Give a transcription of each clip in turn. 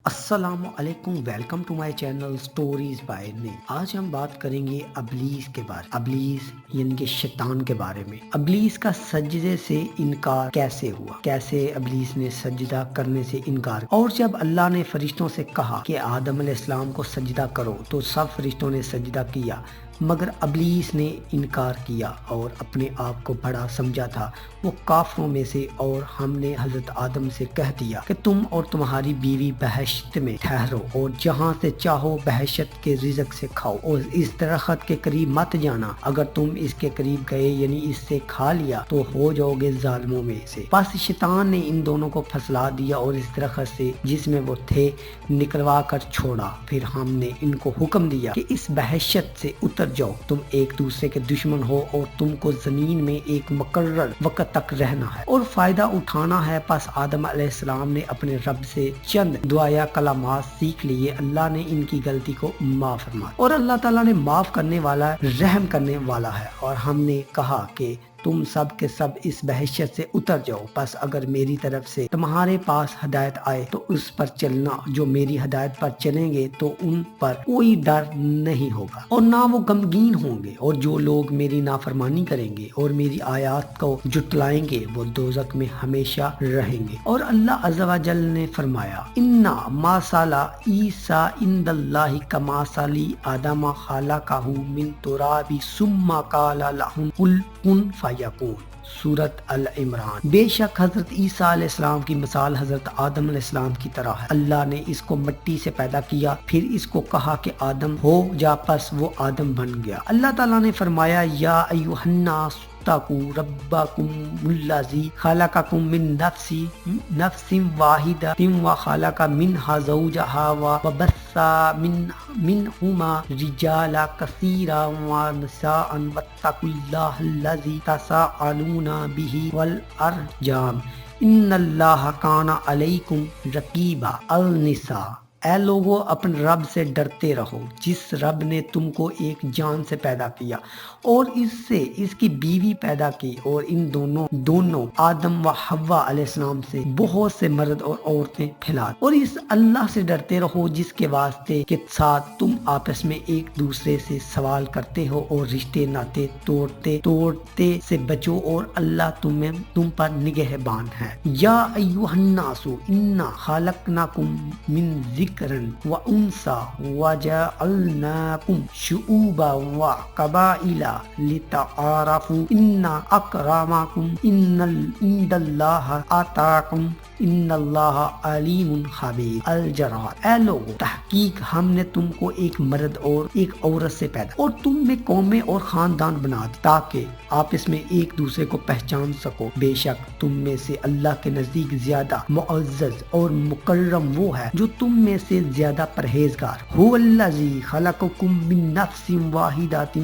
السلام علیکم، welcome to my channel stories by نے۔ آج ہم بات کریں گے ابلیس کے بارے ابلیس یعنی کہ شیطان کے بارے میں۔ ابلیس کا سجدے سے انکار کیسے ہوا، کیسے ابلیس نے سجدہ کرنے سے انکار، اور جب اللہ نے فرشتوں سے کہا کہ آدم علیہ السلام کو سجدہ کرو تو سب فرشتوں نے سجدہ کیا، مگر ابلیس نے انکار کیا اور اپنے آپ کو بڑا سمجھا تھا، وہ کافروں میں سے۔ اور ہم نے حضرت آدم سے کہہ دیا کہ تم اور تمہاری بیوی بہشت میں ٹھہرو اور جہاں سے چاہو بہشت کے رزق سے کھاؤ، اور اس درخت کے قریب مت جانا، اگر تم اس کے قریب گئے یعنی اس سے کھا لیا تو ہو جاؤ گے ظالموں میں سے۔ بس شیطان نے ان دونوں کو پھسلا دیا اور اس درخت سے جس میں وہ تھے نکلوا کر چھوڑا۔ پھر ہم نے ان کو حکم دیا کہ اس بہشت سے اتر جاؤ، تم ایک دوسرے کے دشمن ہو اور تم کو زمین میں ایک مقرر وقت تک رہنا ہے اور فائدہ اٹھانا ہے۔ پس آدم علیہ السلام نے اپنے رب سے چند دعایا کلمات سیکھ لیے، اللہ نے ان کی غلطی کو معاف فرمایا، اور اللہ تعالیٰ نے معاف کرنے والا رحم کرنے والا ہے۔ اور ہم نے کہا کہ تم سب کے سب اس بہشت سے اتر جاؤ، پس اگر میری طرف سے تمہارے پاس ہدایت آئے تو اس پر چلنا، جو میری ہدایت پر چلیں گے تو ان پر کوئی ڈر نہیں ہوگا اور نہ وہ غمگین ہوں گے، اور جو لوگ میری نافرمانی کریں گے اور میری آیات کو جھٹلائیں گے وہ دوزخ میں ہمیشہ رہیں گے۔ اور اللہ عز و جل نے فرمایا، انا مثل عیسی عند اللہ کمثل آدم خلقہ من تراب ثم قال له کن فیکون۔ سورۃ العمران۔ بے شک حضرت عیسیٰ علیہ السلام کی مثال حضرت آدم علیہ السلام کی طرح ہے۔ اللہ نے اس کو مٹی سے پیدا کیا، پھر اس کو کہا کہ آدم ہو جا، پس وہ آدم بن گیا۔ اللہ تعالیٰ نے فرمایا، یا ایھا الناس اتقوا ربکم الذی خلقکم من نفس واحدۃ وخلق منها زوجها وبث منہما رجالا کثیرا ونساء واتقوا اللہ الذی تساءلون بہ والارحام ان اللہ کان علیکم رقیبا۔ النساء۔ اے لوگو، اپنے رب سے ڈرتے رہو، جس رب نے تم کو ایک جان سے پیدا کیا اور اس سے اس کی بیوی پیدا کی، اور ان دونوں آدم و حوا علیہ السلام سے بہت سے مرد اور عورتیں پھیلا، اور اس اللہ سے ڈرتے رہو جس کے واسطے کے ساتھ تم آپس میں ایک دوسرے سے سوال کرتے ہو، اور رشتے ناتے توڑتے سے بچو، اور اللہ تم پر نگہبان ہے۔ یا ایھا الناس انا خلقناکم من ذکر و انثی وجعلناکم شعوبا و قبائل لتعارفوا ان اکرمکم عند اللہ اتقاکم ان اللہ علیم خبیر۔ الجرات۔ اے لوگو، تحقیق ہم نے تم کو ایک مرد اور ایک عورت سے پیدا اور تم میں قومیں اور خاندان بنا دی تاکہ آپس میں ایک دوسرے کو پہچان سکو۔ بے شک تم میں سے اللہ کے نزدیک زیادہ معزز اور مکرم وہ ہے جو تم میں سے زیادہ پرہیزگار۔ هو الذی خلقکم من نفس واحدۃ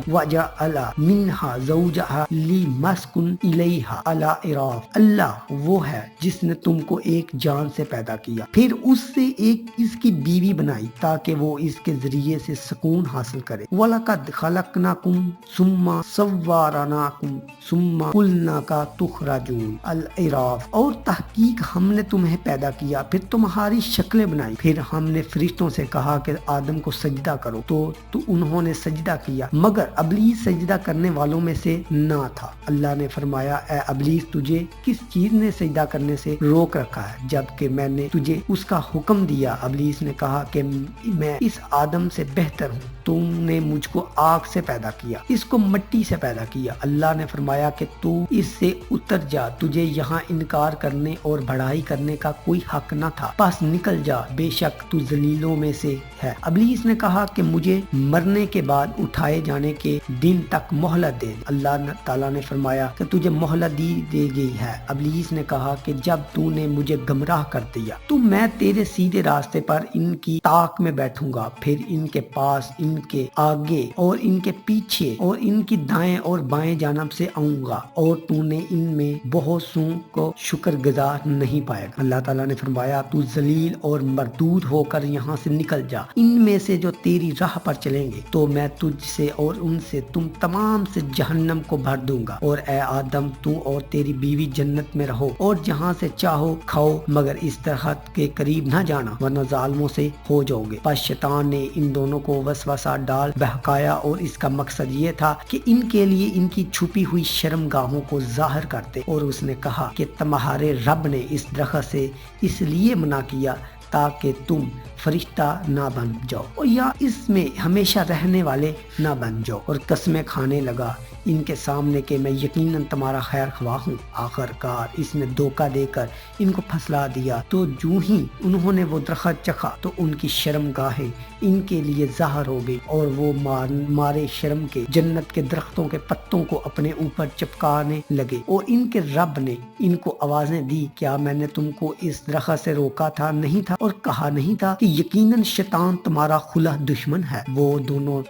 وجعل منها زوجها ليسكن الیہا الاعراف۔ اللہ وہ ہے جس نے تم کو ایک جان سے پیدا کیا، پھر اس سے ایک اس کی بیوی بنائی تاکہ وہ اس کے ذریعے سے سکون حاصل کرے۔ وَلَقَدْ خَلَقْنَاكُمْ ثُمَّ صَوَّرْنَاكُمْ ثُمَّ قُلْنَا کا تخرجون۔ الاعراف۔ اور تحقیق ہم نے تمہیں پیدا کیا، پھر تمہاری شکلیں بنائی، پھر ہم نے فرشتوں سے کہا کہ آدم کو سجدہ کرو تو انہوں نے سجدہ کیا، مگر ابلیس سجدہ کرنے والوں میں سے نہ تھا۔ اللہ نے فرمایا، اے ابلیس، تجھے کس چیز نے سجدہ کرنے سے روک رکھا ہے جبکہ میں نے تجھے اس کا حکم دیا؟ ابلیس نے کہا کہ میں اس آدم سے بہتر ہوں، تم نے مجھ کو آگ سے پیدا کیا، اس کو مٹی سے پیدا کیا۔ اللہ نے فرمایا کہ تو اس سے اتر جا، تجھے یہاں انکار کرنے اور بڑائی کرنے کا کوئی حق نہ تھا، پس نکل جا، بے شک تو ذلیلوں میں سے ہے۔ ابلیس نے کہا کہ مجھے مرنے کے بعد اٹھائے جانے کے دن تک مہلت دے۔ اللہ تعالیٰ نے فرمایا کہ تجھے مہلت دی گئی ہے۔ ابلیس نے کہا کہ جب تو نے مجھے گمراہ کر دیا تو میں تیرے سیدھے راستے پر ان کی طاق میں بیٹھوں گا، پھر ان کے پاس، ان کے آگے اور ان کے پیچھے اور ان کی دائیں اور بائیں جانب سے آؤں گا، اور تو نے ان میں بہت سوں کو شکر گزار نہیں پائے گا۔ اللہ تعالیٰ نے فرمایا، تو ذلیل اور مردود مردود ہو کر یہاں سے نکل جا، ان میں سے جو تیری راہ پر چلیں گے تو میں تجھ سے اور ان سے تم تمام سے جہنم کو بھر دوں گا، اور اے آدم تو اور تیری بیوی جنت میں رہو اور جہاں سے چاہو کھاؤ، مگر اس درخت کے قریب نہ جانا ورنہ ظالموں سے ہو جاؤ گے۔ پس شیطان نے ان دونوں کو وسوسہ ڈال بہکایا، اور اس کا مقصد یہ تھا کہ ان کے لیے ان کی چھپی ہوئی شرم گاہوں کو ظاہر کرتے، اور اس نے کہا کہ تمہارے رب نے اس درخت سے اس لیے منع کیا تاکہ تم فرشتہ نہ بن جاؤ اور یا اس میں ہمیشہ رہنے والے نہ بن جاؤ، اور قسمیں کھانے لگا ان کے سامنے کہ میں یقیناً تمہارا خیر خواہ ہوں۔ آخر کار اس نے دھوکہ دے کر ان کو پھسلا دیا، تو جو ہی انہوں نے وہ درخت چکھا تو ان کی شرم گاہیں ان کے لیے ظاہر ہو گئی، اور وہ مارے شرم کے جنت کے درختوں کے پتوں کو اپنے اوپر چپکانے لگے، اور ان کے رب نے ان کو آوازیں دی، کیا میں نے تم کو اس درخت سے روکا تھا نہیں تھا اور کہا نہیں تھا کہ یقیناً شیطان تمہارا کھلا دشمن ہے؟ وہ دونوں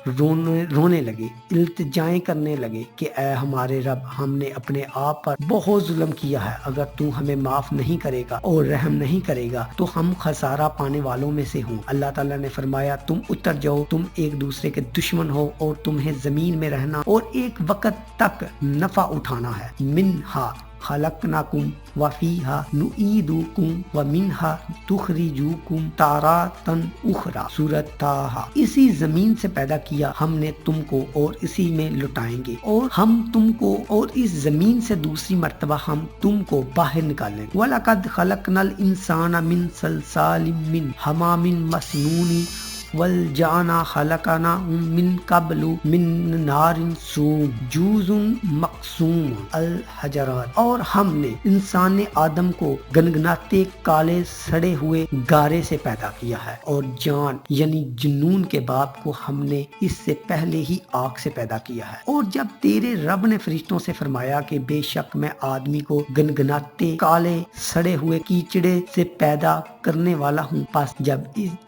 رونے لگے، التجائیں کرنے لگے کہ اے ہمارے رب، ہم نے اپنے آپ پر بہت ظلم کیا ہے، اگر تو ہمیں معاف نہیں کرے گا اور رحم نہیں کرے گا تو ہم خسارہ پانے والوں میں سے ہوں۔ اللہ تعالیٰ نے فرمایا تم اتر جاؤ، تم ایک دوسرے کے دشمن ہو اور تمہیں زمین میں رہنا اور ایک وقت تک نفع اٹھانا ہے۔ منہا خلقناکم وفیہا نعیدکم ومنہا تخرجوکم تاراتن اخرى، سورۃ طٰہٰ۔ اسی زمین سے پیدا کیا ہم نے تم کو اور اسی میں لٹائیں گے، اور ہم تم کو اور اس زمین سے دوسری مرتبہ ہم تم کو باہر نکالیں گے۔ وَلَقَدْ خَلَقْنَا الْإِنسَانَ مِنْ صَلْصَالٍ مِّنْ حَمَإٍ مَّسْنُونٍ والجانا خلقنا من قبل من نار سوم جوز مقسوم الحجرات، اور ہم نے انسان آدم کو گنگناتے کالے سڑے ہوئے گارے سے پیدا کیا ہے، اور جان یعنی جنون کے باپ کو ہم نے اس سے پہلے ہی آگ سے پیدا کیا ہے۔ اور جب تیرے رب نے فرشتوں سے فرمایا کہ بے شک میں آدمی کو گنگناتے کالے سڑے ہوئے کیچڑے سے پیدا کرنے والا ہوں، پس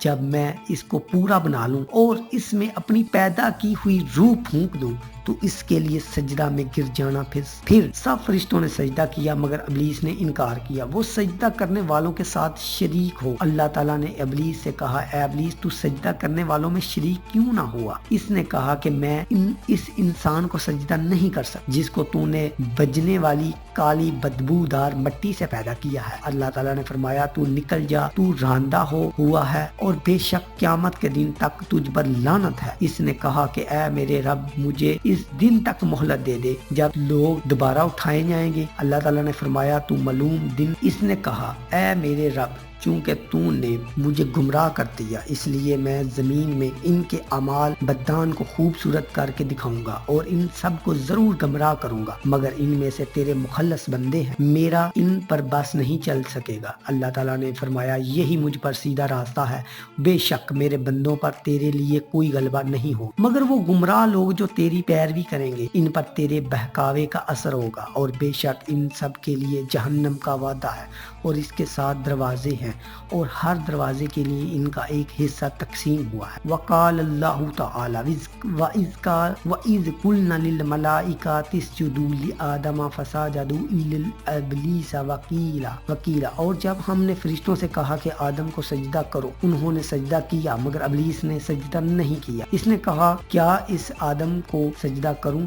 جب میں اس کو پورا بنا لوں اور اس میں اپنی پیدا کی ہوئی روح پھونک دوں تو اس کے لیے سجدہ میں گر جانا۔ پھر سب فرشتوں نے سجدہ کیا مگر ابلیس نے انکار کیا، وہ سجدہ کرنے والوں کے ساتھ شریک ہو۔ اللہ تعالیٰ نے ابلیس سے کہا اے ابلیس تو سجدہ کرنے والوں میں شریک کیوں نہ ہوا؟ اس نے کہا کہ میں اس انسان کو سجدہ نہیں کر سکتا جس کو تو نے بجنے والی کالی بدبودار مٹی سے پیدا کیا ہے۔ اللہ تعالیٰ نے فرمایا تو نکل جا، تو راندہ ہوا ہے اور بے شک قیامت کے دن تک تجھ پر لعنت ہے۔ اس نے کہا کہ اے میرے رب مجھے اس دن تک مہلت دے دے جب لوگ دوبارہ اٹھائے جائیں گے۔ اللہ تعالیٰ نے فرمایا تو معلوم دن۔ اس نے کہا اے میرے رب چونکہ تو نے مجھے گمراہ کر دیا اس لیے میں زمین میں ان کے اعمال بدان کو خوبصورت کر کے دکھاؤں گا اور ان سب کو ضرور گمراہ کروں گا، مگر ان میں سے تیرے مخلص بندے ہیں، میرا ان پر بس نہیں چل سکے گا۔ اللہ تعالیٰ نے فرمایا یہی مجھ پر سیدھا راستہ ہے، بے شک میرے بندوں پر تیرے لیے کوئی غلبہ نہیں ہو، مگر وہ گمراہ لوگ جو تیری پیروی کریں گے ان پر تیرے بہکاوے کا اثر ہوگا، اور بے شک ان سب کے لیے جہنم کا وعدہ ہے اور اس کے ساتھ دروازے ہیں اور ہر دروازے کے لیے ان کا ایک حصہ تقسیم ہوا ہے۔ وقال اللہ تعالی وَإِذْ قُلْنَا لِلْمَلَائِكَةِ اسْجُدُوا لِآدَمَ فَسَجَدُوا إِلَّا إِبْلِيسَ وَقِيلَ، اور جب ہم نے فرشتوں سے کہا کہ آدم کو سجدہ کرو انہوں نے سجدہ کیا مگر ابلیس نے سجدہ نہیں کیا۔ اس نے کہا کیا اس آدم کو سجدہ کروں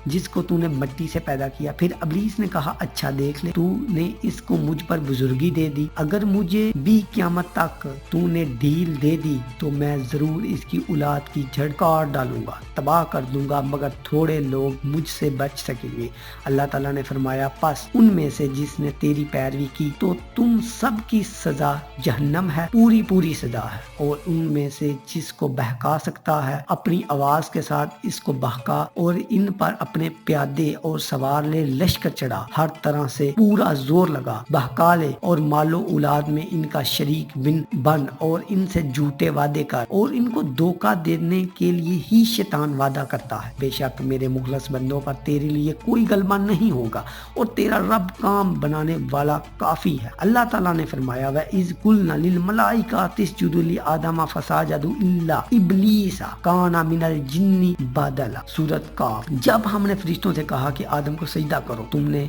جس کو تو نے مٹی سے پیدا کیا؟ پھر ابلیس نے کہا اچھا دیکھ لے، تو نے اس کو مجھ پر بزرگی دے دی، اگر مجھے بھی قیامت تک تو نے ڈھیل دے دی تو میں ضرور اس کی اولاد کی جڑ کاٹ ڈالوں گا، تباہ کر دوں گا، مگر تھوڑے لوگ مجھ سے بچ سکیں گے۔ اللہ تعالیٰ نے فرمایا پس ان میں سے جس نے تیری پیروی کی تو تم سب کی سزا جہنم ہے، پوری سزا ہے، اور ان میں سے جس کو بہکا سکتا ہے اپنی آواز کے ساتھ اس کو بہکا، اور ان پر اپنے پیادے اور سوار لے لشکر چڑھا، ہر طرح سے پورا زور لگا، بہکا لے اور مال و اولاد میں ان کا شریک بن اور ان سے جھوٹے وعدے کر، اور ان کو دھوکہ دینے کے لیے ہی شیطان وعدہ کرتا ہے۔ بے شک میرے مخلص بندوں پر تیرے لیے کوئی غلبہ نہیں ہوگا اور تیرا رب کام بنانے والا کافی ہے۔ اللہ تعالیٰ نے فرمایا وَإِذْ قُلْنَا لِلْمَلَائِكَةِ اسْجُدُوا لِآدَمَ فَسَجَدُوا إِلَّا إِبْلِيسَ كَانَ مِنَ الْجِنِّ بَدَلَ، سورۃ قاف۔ جب ہم نے فرشتوں سے کہا کہ آدم کو سجدہ کرو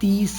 30